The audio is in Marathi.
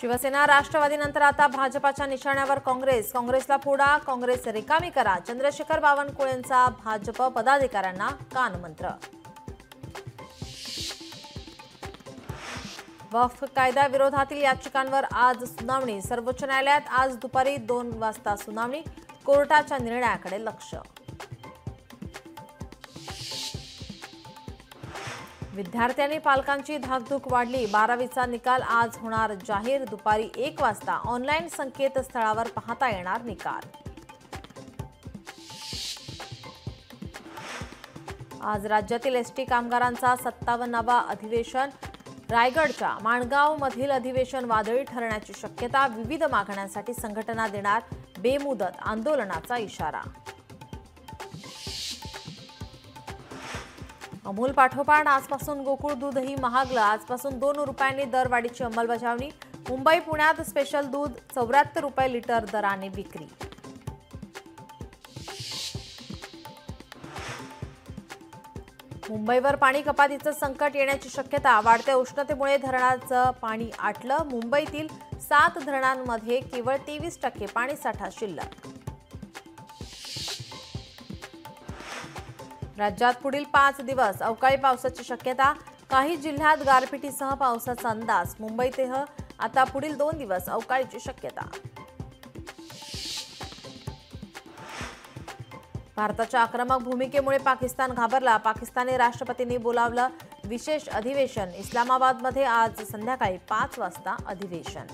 शिवसेना राष्ट्रवादीनंतर आता भाजपाच्या निशाण्यावर काँग्रेसला फोडा, काँग्रेस रिकामी करा. चंद्रशेखर बावनकुळेंचा भाजप पदाधिकाऱ्यांना कानमंत्र. वक्फ कायदा विरोधातील याचिकांवर आज सुनावणी. सर्वोच्च न्यायालयात आज दुपारी 2 वाजता सुनावणी. कोर्टाच्या निर्णयाकडे लक्ष. विद्यार्थ्यांनी पालकांची धाकधूक वाढली. 12वीचा निकाल आज होणार जाहीर. दुपारी 1 वाजता ऑनलाईन संकेतस्थळावर पाहता येणार निकाल. आज राज्यातील एसटी कामगारांचा 57वा अधिवेशन. रायगडच्या माणगावमधील अधिवेशन वादळी ठरण्याची शक्यता. विविध मागण्यांसाठी संघटना देणार बेमुदत आंदोलनाचा इशारा. अमूल पाठोपाठ आजपासून गोकुळ दूधही महागलं. आजपासून 2 रुपयांनी दरवाढीची अंमलबजावणी. मुंबई पुण्यात स्पेशल दूध 74 रुपये लिटर दराने विक्री. मुंबईवर पाणी कपातीचं संकट येण्याची शक्यता. वाढत्या उष्णतेमुळे धरणाचं पाणी आटलं. मुंबईतील 7 धरणांमध्ये केवळ 23% पाणीसाठा शिल्लक. राज्यात पुढील 5 दिवस अवकाळी पावसाची शक्यता. काही जिल्ह्यात गारपिटीसह पावसाचा अंदाज. मुंबईतही आता पुढील 2 दिवस अवकाळीची शक्यता. भारताच्या आक्रमक भूमिकेमुळे पाकिस्तान घाबरला. पाकिस्तानी राष्ट्रपतींनी बोलावलं विशेष अधिवेशन. इस्लामाबादमध्ये आज संध्याकाळी 5 वाजता अधिवेशन.